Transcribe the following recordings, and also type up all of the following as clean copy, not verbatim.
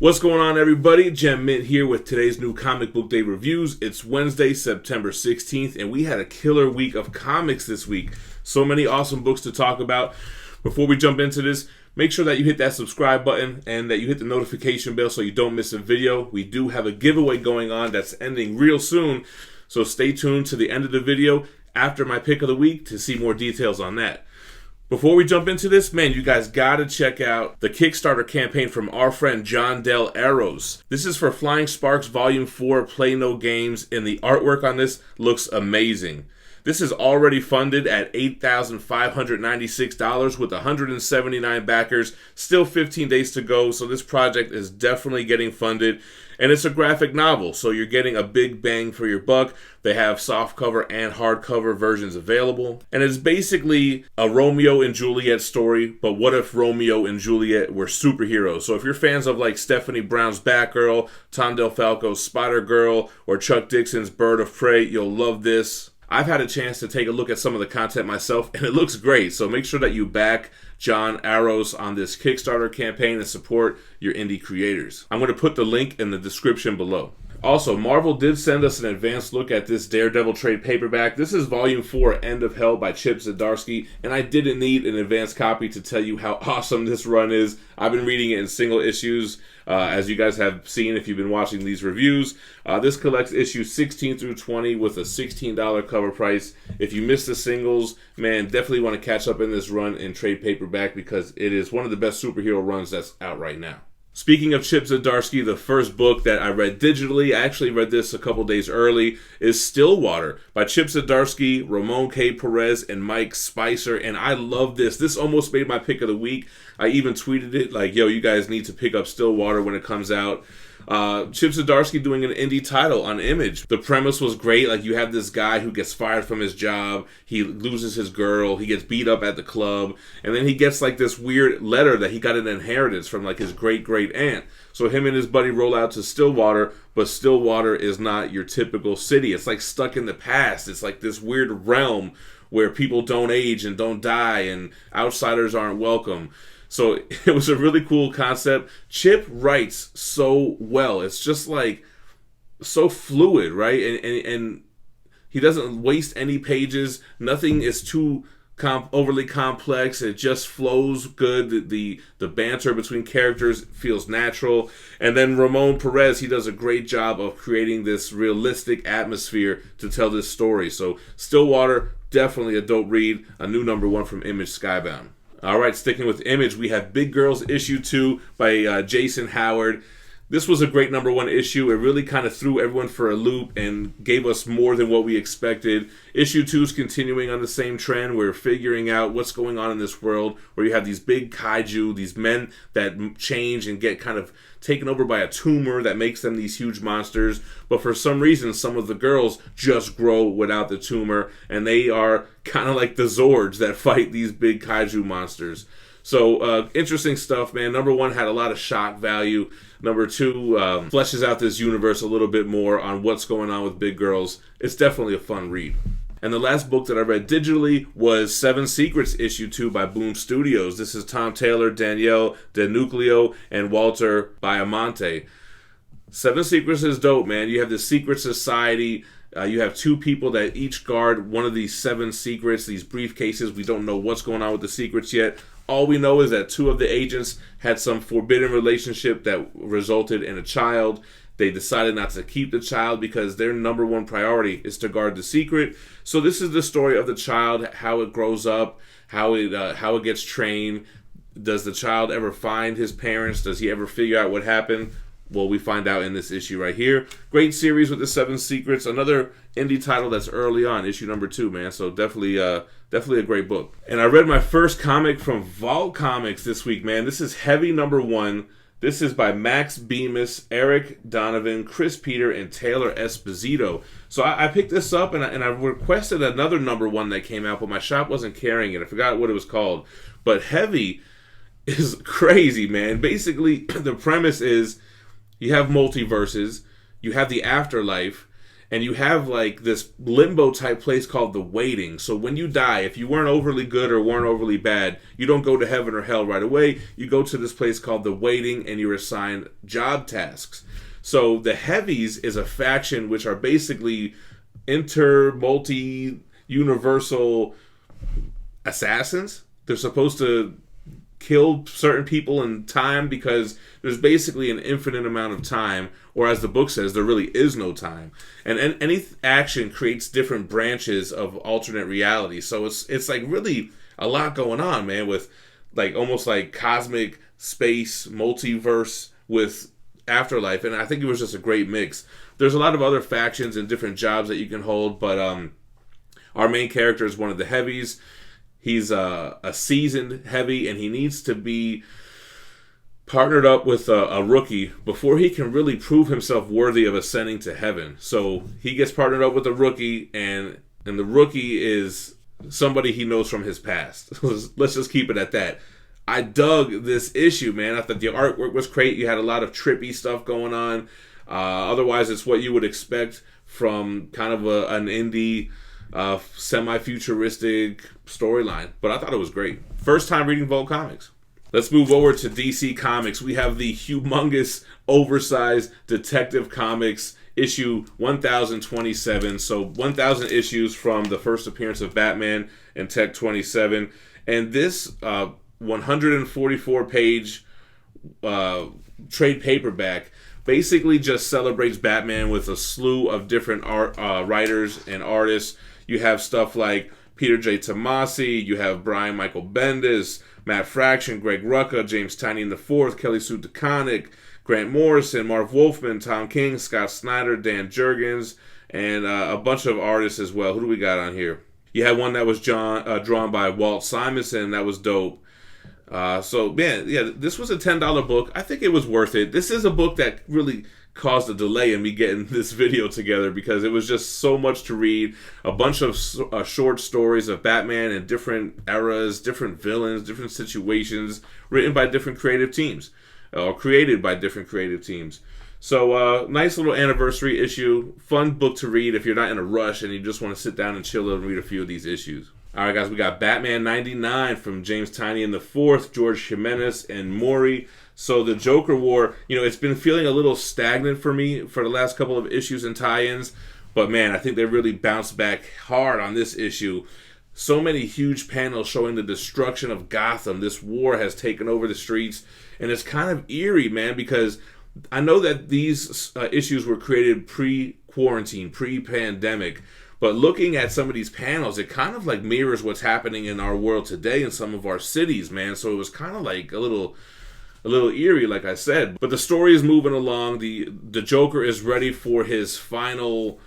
What's going on, everybody? GemMint here with today's new comic book day reviews. It's Wednesday, September 16th, and we had a killer week of comics this week. So many awesome books to talk about. Before we jump into this, make sure that you hit that subscribe button and that you hit the notification bell so you don't miss a video. We do have a giveaway going on that's ending real soon, so stay tuned to the end of the video after my pick of the week to see more details on that. Before we jump into this, man, you guys gotta check out the Kickstarter campaign from our friend John Del Arrows. This is for Flying Sparks Volume 4 Play No Games, and the artwork on this looks amazing. This is already funded at $8,596 with 179 backers. Still 15 days to go, so this project is definitely getting funded. And it's a graphic novel, so you're getting a big bang for your buck. They have softcover and hardcover versions available. And it's basically a Romeo and Juliet story, but what if Romeo and Juliet were superheroes? So if you're fans of like Stephanie Brown's Batgirl, Tom DeFalco's Spider-Girl, or Chuck Dixon's Bird of Prey, you'll love this. I've had a chance to take a look at some of the content myself, and it looks great. So make sure that you back John Arrows on this Kickstarter campaign and support your indie creators. I'm going to put the link in the description below. Also, Marvel did send us an advanced look at this Daredevil trade paperback. This is Volume 4, End of Hell by Chip Zdarsky, and I didn't need an advanced copy to tell you how awesome this run is. I've been reading it in single issues, as you guys have seen if you've been watching these reviews. This collects issues 16 through 20 with a $16 cover price. If you missed the singles, man, definitely want to catch up in this run in trade paperback because it is one of the best superhero runs that's out right now. Speaking of Chip Zdarsky, the first book that I read digitally, I actually read this a couple days early, is Stillwater by Chip Zdarsky, Ramon K. Perez, and Mike Spicer, and I love this. This almost made my pick of the week. I even tweeted it like, yo, you guys need to pick up Stillwater when it comes out. Chip Zdarsky doing an indie title on Image. The premise was great. Like, you have this guy who gets fired from his job, he loses his girl, he gets beat up at the club, and then he gets like this weird letter that he got an inheritance from like his great aunt. So him and his buddy roll out to Stillwater, but Stillwater is not your typical city. It's like stuck in the past. It's like this weird realm where people don't age and don't die and outsiders aren't welcome. So it was a really cool concept. Chip writes so well. It's just like so fluid, right? And he doesn't waste any pages. Nothing is too overly complex. It just flows good. The banter between characters feels natural. And then Ramon Perez, he does a great job of creating this realistic atmosphere to tell this story. So Stillwater, definitely a dope read. A new #1 from Image Skybound. Alright, sticking with Image, we have Big Girls Issue 2 by Jason Howard. This was a great #1 issue. It really kind of threw everyone for a loop and gave us more than what we expected. Issue 2 is continuing on the same trend. We're figuring out what's going on in this world where you have these big kaiju, these men that change and get kind of taken over by a tumor that makes them these huge monsters. But for some reason, some of the girls just grow without the tumor, and they are kind of like the Zords that fight these big kaiju monsters. So, interesting stuff, man. #1 had a lot of shock value. #2 fleshes out this universe a little bit more on what's going on with big girls. It's definitely a fun read. And the last book that I read digitally was Seven Secrets Issue 2 by Boom Studios. This is Tom Taylor, Danielle DeNucleo, and Walter Baiamonte. Seven Secrets is dope, man. You have the secret society. You have 2 people that each guard one of these 7 secrets, these briefcases. We don't know what's going on with the secrets yet. All we know is that 2 of the agents had some forbidden relationship that resulted in a child. They decided not to keep the child because their #1 priority is to guard the secret. So this is the story of the child, how it grows up, how it gets trained. Does the child ever find his parents? Does he ever figure out what happened? Well, we find out in this issue right here. Great series with the 7 secrets. Another indie title that's early on, issue #2, man. So definitely a great book. And I read my first comic from Vault Comics this week, man. This is Heavy #1. This is by Max Bemis, Eric Donovan, Chris Peter, and Taylor Esposito. So I picked this up, and I requested another #1 that came out, but my shop wasn't carrying it. I forgot what it was called. But Heavy is crazy, man. Basically, the premise is you have multiverses, you have the afterlife, and you have like this limbo type place called the waiting. So when you die, if you weren't overly good or weren't overly bad, you don't go to heaven or hell right away. You go to this place called the waiting, and you're assigned job tasks. So the heavies is a faction which are basically multi-universal assassins. They're supposed to kill certain people in time because there's basically an infinite amount of time, or as the book says, there really is no time. And any action creates different branches of alternate reality. So it's like really a lot going on, man, with like almost like cosmic space multiverse with afterlife. And I think it was just a great mix. There's a lot of other factions and different jobs that you can hold, but our main character is one of the heavies. He's a seasoned heavy, and he needs to be partnered up with a rookie before he can really prove himself worthy of ascending to heaven. So he gets partnered up with a rookie, and the rookie is somebody he knows from his past. Let's just keep it at that. I dug this issue, man. I thought the artwork was great. You had a lot of trippy stuff going on. Otherwise, it's what you would expect from kind of an indie semi-futuristic storyline, but I thought it was great. First time reading Vault Comics. Let's move over to DC Comics. We have the humongous, oversized Detective Comics issue 1027. So 1000 issues from the first appearance of Batman and Tech 27. And this 144-page trade paperback basically just celebrates Batman with a slew of different writers and artists. You have stuff like Peter J. Tomasi, you have Brian Michael Bendis, Matt Fraction, Greg Rucka, James Tynion IV, Kelly Sue DeConnick, Grant Morrison, Marv Wolfman, Tom King, Scott Snyder, Dan Jurgens, and a bunch of artists as well. Who do we got on here? You had one that was drawn by Walt Simonson. That was dope. So, man, yeah, this was a $10 book. I think it was worth it. This is a book that really caused a delay in me getting this video together because it was just so much to read. A bunch of short stories of Batman in different eras, different villains, different situations, written by different creative teams, or created by different creative teams. So, nice little anniversary issue. Fun book to read if you're not in a rush and you just want to sit down and chill and read a few of these issues. All right, guys, we got Batman 99 from James Tynion IV, George Jimenez, and Maury. So the Joker War, it's been feeling a little stagnant for me for the last couple of issues and tie-ins. But, man, I think they really bounced back hard on this issue. So many huge panels showing the destruction of Gotham. This war has taken over the streets. And it's kind of eerie, man, because I know that these issues were created pre-quarantine, pre-pandemic. But looking at some of these panels, it kind of like mirrors what's happening in our world today in some of our cities, man. So it was kind of like a little eerie, like I said. But the story is moving along. The Joker is ready for his final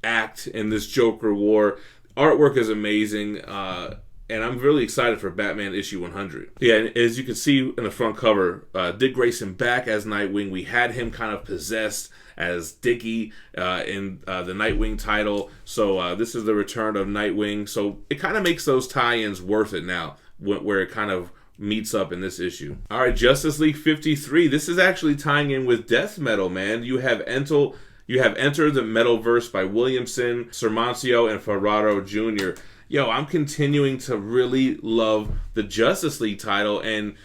act in this Joker War. Artwork is amazing, and I'm really excited for Batman issue 100. Yeah, and as you can see in the front cover, Dick Grayson back as Nightwing. We had him kind of possessed as Dickie in the Nightwing title. So this is the return of Nightwing. So it kind of makes those tie-ins worth it now, where it kind of meets up in this issue. All right, Justice League 53. This is actually tying in with Death Metal, man. You have Enter the Metalverse by Williamson, Sermancio, and Ferraro Jr. Yo, I'm continuing to really love the Justice League title, and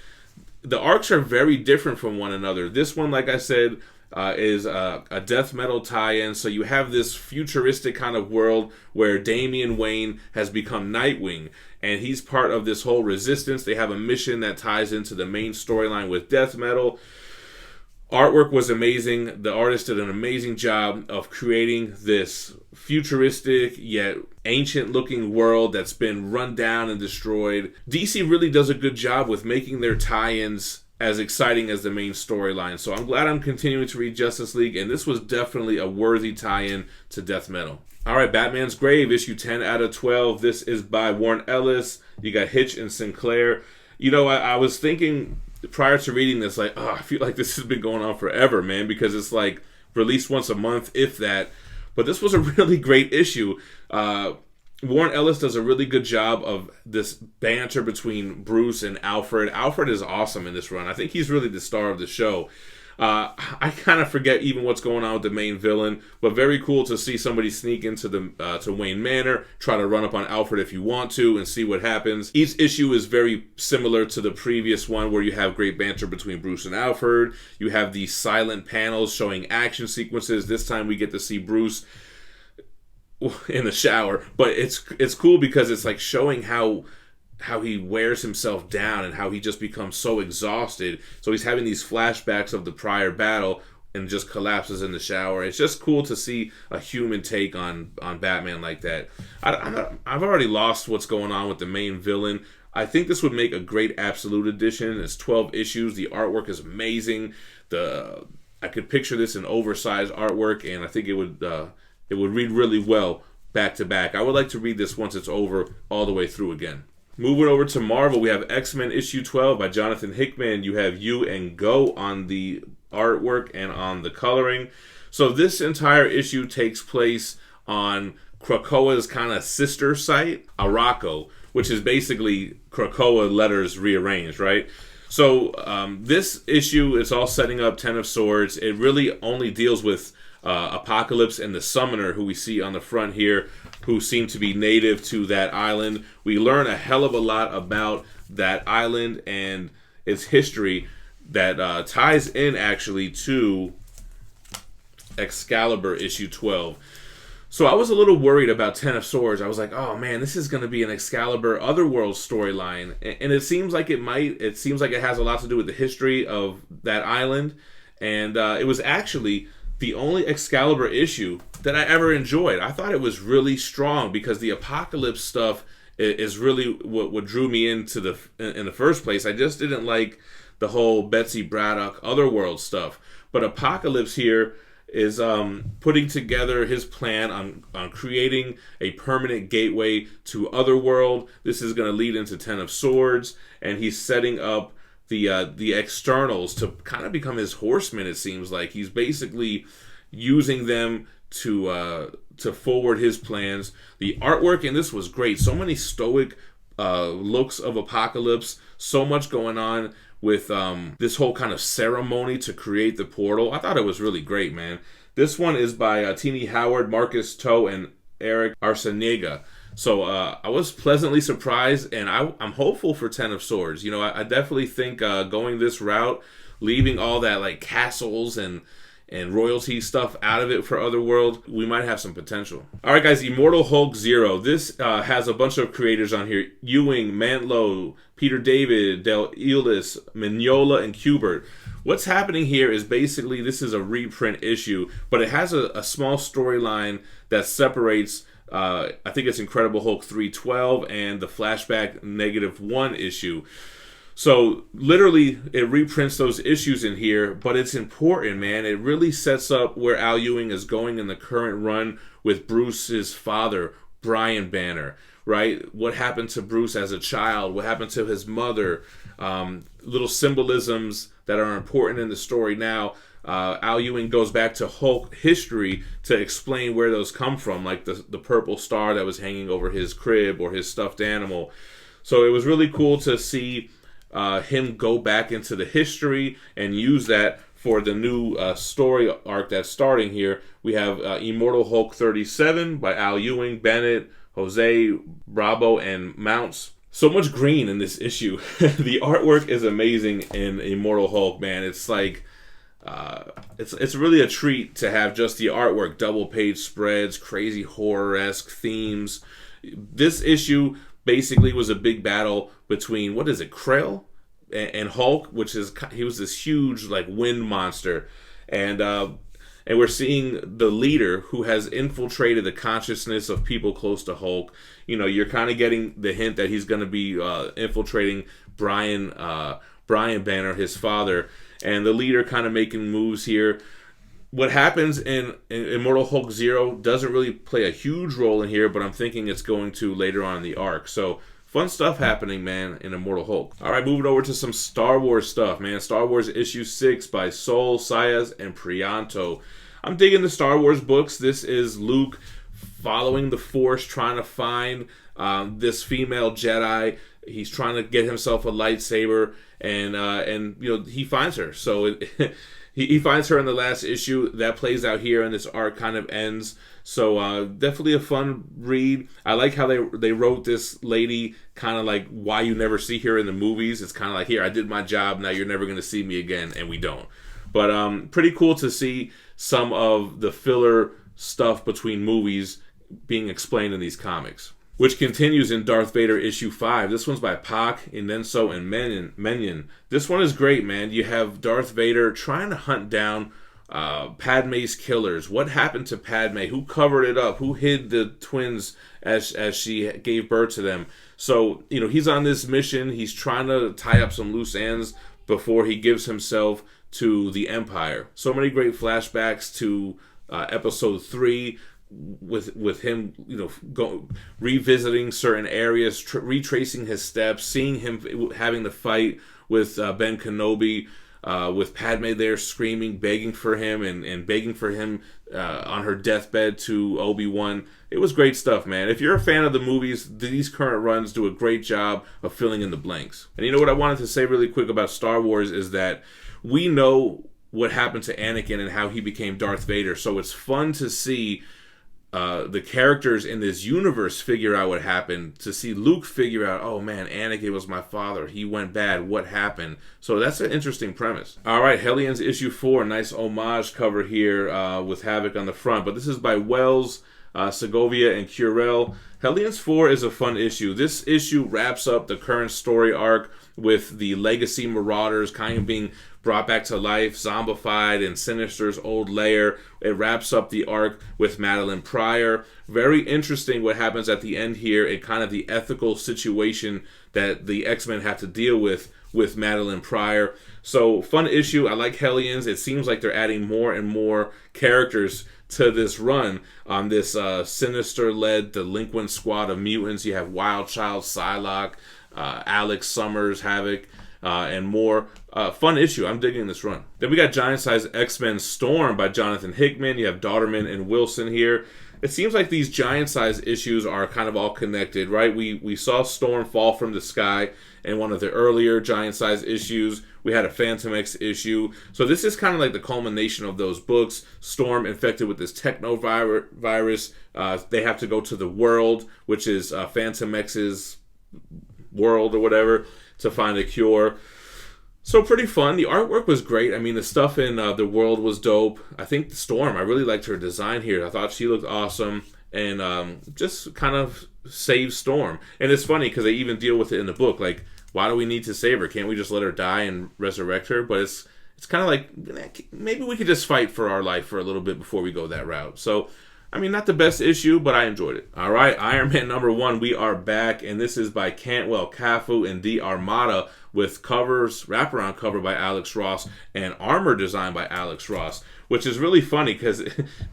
the arcs are very different from one another. This one, like I said, is a death metal tie-in. So you have this futuristic kind of world where Damian Wayne has become Nightwing, and he's part of this whole resistance. They have a mission that ties into the main storyline with death metal. Artwork was amazing. The artist did an amazing job of creating this futuristic yet ancient looking world that's been run down and destroyed. DC really does a good job with making their tie-ins as exciting as the main storyline. So I'm glad I'm continuing to read Justice League, and this was definitely a worthy tie-in to death metal. All right, Batman's Grave, issue 10 out of 12. This is by Warren Ellis. You got Hitch and Sinclair. I was thinking prior to reading this, like, I feel like this has been going on forever, man, because it's like released once a month, if that. But this was a really great issue. Warren Ellis does a really good job of this banter between Bruce and Alfred. Alfred is awesome in this run. I think he's really the star of the show. I kind of forget even what's going on with the main villain, but very cool to see somebody sneak into the to Wayne Manor, try to run up on Alfred if you want to, and see what happens. Each issue is very similar to the previous one, where you have great banter between Bruce and Alfred. You have these silent panels showing action sequences. This time we get to see Bruce in the shower, but it's cool because it's like showing how he wears himself down and how he just becomes so exhausted. So he's having these flashbacks of the prior battle and just collapses in the shower. It's just cool to see a human take on Batman like that. I've already lost what's going on with the main villain. I think this would make a great Absolute Edition. It's 12 issues. The artwork is amazing. I could picture this in oversized artwork, and I think it would read really well back to back. I would like to read this once it's over all the way through again. Moving over to Marvel, we have X-Men issue 12 by Jonathan Hickman. You have You and Go on the artwork and on the coloring. So this entire issue takes place on Krakoa's kind of sister site, Arakko, which is basically Krakoa letters rearranged, right? So this issue is all setting up Ten of Swords. It really only deals with Apocalypse and the Summoner, who we see on the front here, who seem to be native to that island. We learn a hell of a lot about that island and its history that ties in actually to Excalibur issue 12. So I was a little worried about Ten of Swords. I was like, oh man, this is going to be an Excalibur Otherworld storyline. And it seems like it might. It seems like it has a lot to do with the history of that island. And it was actually the only Excalibur issue that I ever enjoyed. I thought it was really strong because the Apocalypse stuff is really what drew me into in the first place. I just didn't like the whole Betsy Braddock Otherworld stuff. But Apocalypse here is putting together his plan on creating a permanent gateway to Otherworld. This is going to lead into Ten of Swords, and he's setting up the externals to kind of become his horsemen. It seems like he's basically using them to forward his plans. The artwork in this was great. So many stoic looks of Apocalypse. So much going on with this whole kind of ceremony to create the portal. I thought it was really great, man. This one is by Tini Howard, Marcus Toe, and Eric Arciniega. So I was pleasantly surprised, and I'm hopeful for Ten of Swords. You know, I definitely think going this route, leaving all that like castles and royalty stuff out of it for Otherworld, we might have some potential. All right, guys, Immortal Hulk 0. This has a bunch of creators on here. Ewing, Mantlo, Peter David, Del Elis, Mignola, and Kubert. What's happening here is basically this is a reprint issue, but it has a small storyline that separates I think it's Incredible Hulk 312 and the Flashback -1 issue. So literally it reprints those issues in here, but it's important, man. It really sets up where Al Ewing is going in the current run with Bruce's father, Brian Banner, right? What happened to Bruce as a child? What happened to his mother? Little symbolisms that are important in the story now. Al Ewing goes back to Hulk history to explain where those come from, like the purple star that was hanging over his crib or his stuffed animal. So it was really cool to see him go back into the history and use that for the new story arc that's starting here. We have Immortal Hulk 37 by Al Ewing, Bennett, Jose, Bravo, and Mounts. So much green in this issue. The artwork is amazing in Immortal Hulk, man. It's like it's really a treat to have just the artwork, double page spreads, crazy horror-esque themes. This issue basically was a big battle between, what is it, Krell and Hulk, which is, he was this huge like wind monster, and we're seeing the leader who has infiltrated the consciousness of people close to Hulk. You know, you're kind of getting the hint that he's going to be infiltrating Brian Banner, his father, and the leader kind of making moves here. What happens in Immortal Hulk 0 doesn't really play a huge role in here, but I'm thinking it's going to later on in the arc. So fun stuff happening, man, in Immortal Hulk. All right, moving over to some Star Wars stuff, man. Star Wars issue 6 by Sol, Sayas, and Prianto. I'm digging the Star Wars books. This is Luke following the Force, trying to find this female Jedi. He's trying to get himself a lightsaber, and you know, he finds her. So He finds her in the last issue. That plays out here, and this arc kind of ends. So definitely a fun read. I like how they wrote this lady kind of like why you never see her in the movies. It's kind of like, here, I did my job, now you're never going to see me again, and we don't. But pretty cool to see some of the filler stuff between movies being explained in these comics. Which continues in Darth Vader issue 5. This one's by Pac, Inenso, and Menyon. This one is great, man. You have Darth Vader trying to hunt down Padme's killers. What happened to Padme? Who covered it up? Who hid the twins as she gave birth to them? So, he's on this mission. He's trying to tie up some loose ends before he gives himself to the Empire. So many great flashbacks to episode 3, with him, revisiting certain areas, retracing his steps, seeing him having the fight with Ben Kenobi, with Padme there screaming, begging for him, and begging for him on her deathbed to Obi-Wan. It was great stuff, man. If you're a fan of the movies, these current runs do a great job of filling in the blanks. And you know what I wanted to say really quick about Star Wars is that we know what happened to Anakin and how he became Darth Vader, so it's fun to see the characters in this universe figure out what happened, to see Luke figure out, oh man, Anakin was my father, he went bad, what happened? So that's an interesting premise. Alright, Hellions issue 4, nice homage cover here with Havoc on the front, but this is by Wells, Segovia, and Curel. Hellions 4 is a fun issue. This issue wraps up the current story arc with the Legacy Marauders kind of being brought back to life, zombified in Sinister's old lair. It wraps up the arc with Madeline Pryor. Very interesting what happens at the end here, and kind of the ethical situation that the X-Men have to deal with Madeline Pryor. So, fun issue. I like Hellions. It seems like they're adding more and more characters to this run on this Sinister-led delinquent squad of mutants. You have Wild Child, Psylocke, Alex Summers, Havoc, and more. Fun issue. I'm digging this run. Then we got Giant Size X-Men Storm by Jonathan Hickman. You have Dauterman and Wilson here. It seems like these Giant Size issues are kind of all connected, right? We saw Storm fall from the sky in one of the earlier Giant Size issues. We had a Phantom X issue. So this is kind of like the culmination of those books. Storm infected with this technovirus. They have to go to the world, which is Phantom X's world or whatever, to find a cure. So pretty fun. The artwork was great. I mean, the stuff in the world was dope. I think Storm, I really liked her design here. I thought she looked awesome, and just kind of save Storm. And it's funny because they even deal with it in the book. Like, why do we need to save her? Can't we just let her die and resurrect her? But it's kind of like, maybe we could just fight for our life for a little bit before we go that route. So, I mean, not the best issue, but I enjoyed it. All right, Iron Man #1, we are back, and this is by Cantwell Cafu and D. Armada, with covers, wraparound cover by Alex Ross, and armor design by Alex Ross, which is really funny because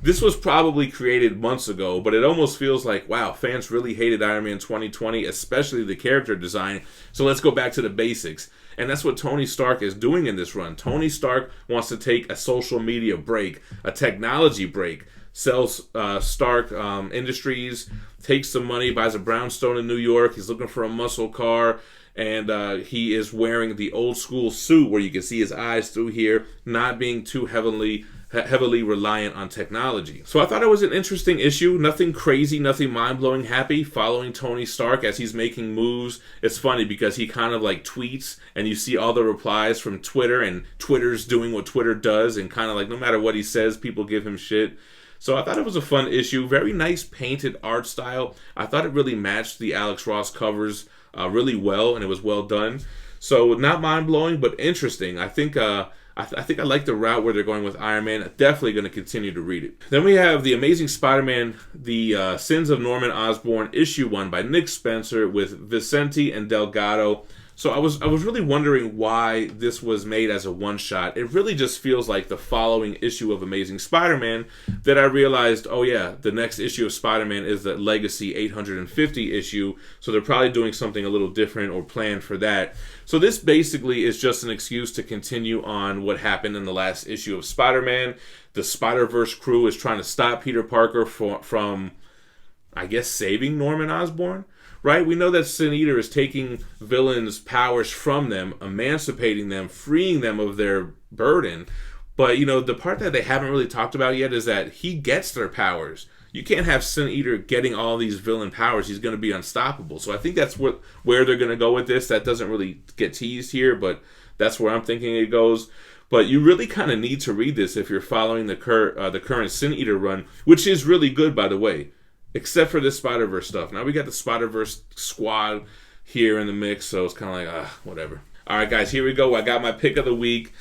this was probably created months ago, but it almost feels like, wow, fans really hated Iron Man 2020, especially the character design, so let's go back to the basics. And that's what Tony Stark is doing in this run. Tony Stark wants to take a social media break, a technology break, sells Stark Industries, takes some money, buys a brownstone in New York. He's looking for a muscle car, and he is wearing the old school suit where you can see his eyes through here, not being too heavily reliant on technology. So I thought it was an interesting issue. Nothing crazy, nothing mind-blowing, happy, following Tony Stark as he's making moves. It's funny because he kind of like tweets, and you see all the replies from Twitter, and Twitter's doing what Twitter does, and kind of like no matter what he says, people give him shit. So I thought it was a fun issue. Very nice painted art style. I thought it really matched the Alex Ross covers really well, and it was well done. So not mind-blowing, but interesting. I think I like the route where they're going with Iron Man. I'm definitely going to continue to read it. Then we have The Amazing Spider-Man, The Sins of Norman Osborn, issue 1 by Nick Spencer with Vicente and Delgado. So I was really wondering why this was made as a one-shot. It really just feels like the following issue of Amazing Spider-Man that I realized, oh yeah, the next issue of Spider-Man is the Legacy 850 issue, so they're probably doing something a little different or planned for that. So this basically is just an excuse to continue on what happened in the last issue of Spider-Man. The Spider-Verse crew is trying to stop Peter Parker from I guess, saving Norman Osborn. Right? We know that Sin Eater is taking villains' powers from them, emancipating them, freeing them of their burden. But, you know, the part that they haven't really talked about yet is that he gets their powers. You can't have Sin Eater getting all these villain powers. He's going to be unstoppable. So I think that's where they're going to go with this. That doesn't really get teased here, but that's where I'm thinking it goes. But you really kind of need to read this if you're following the current Sin Eater run, which is really good, by the way, except for this Spider-Verse stuff. Now we got the Spider-Verse squad here in the mix, so it's kind of like, whatever. All right, guys, here we go. I got my pick of the week.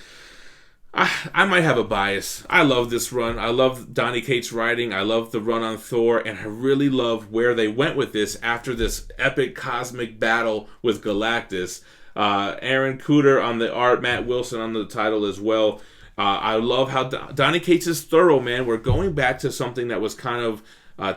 I might have a bias. I love this run. I love Donny Cates' writing. I love the run on Thor, and I really love where they went with this after this epic cosmic battle with Galactus. Aaron Cooter on the art, Matt Wilson on the title as well. I love how Donny Cates is thorough, man. We're going back to something that was kind of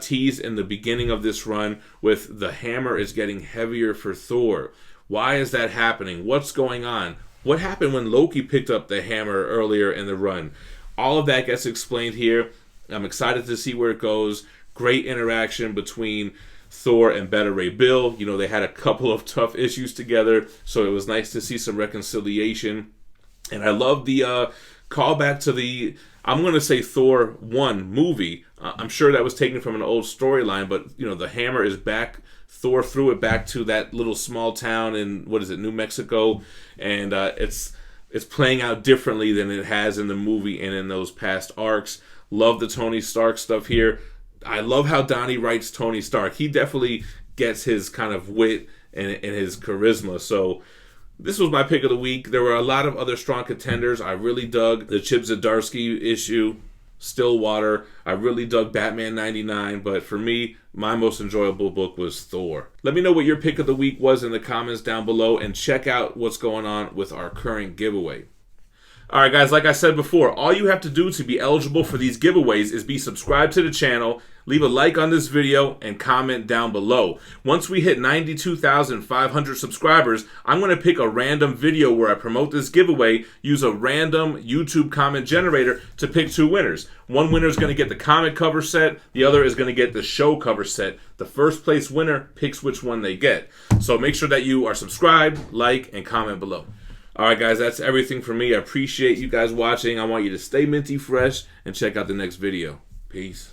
teased in the beginning of this run with the hammer is getting heavier for Thor. Why is that happening? What's going on? What happened when Loki picked up the hammer earlier in the run? All of that gets explained here. I'm excited to see where it goes. Great interaction between Thor and Beta Ray Bill. You know, they had a couple of tough issues together, so it was nice to see some reconciliation. And I love the callback to the, I'm going to say Thor 1 movie. I'm sure that was taken from an old storyline, but, you know, the hammer is back. Thor threw it back to that little small town in, New Mexico, and it's playing out differently than it has in the movie and in those past arcs. Love the Tony Stark stuff here. I love how Donnie writes Tony Stark. He definitely gets his kind of wit and his charisma. So this was my pick of the week. There were a lot of other strong contenders. I really dug the Chip Zdarsky issue, Stillwater. I really dug Batman 99, but for me, my most enjoyable book was Thor. Let me know what your pick of the week was in the comments down below, and check out what's going on with our current giveaway. Alright guys, like I said before, all you have to do to be eligible for these giveaways is be subscribed to the channel, leave a like on this video, and comment down below. Once we hit 92,500 subscribers, I'm going to pick a random video where I promote this giveaway, use a random YouTube comment generator to pick 2 winners. One winner is going to get the comic cover set, the other is going to get the show cover set. The first place winner picks which one they get. So make sure that you are subscribed, like, and comment below. Alright guys, that's everything from me. I appreciate you guys watching. I want you to stay minty fresh and check out the next video. Peace.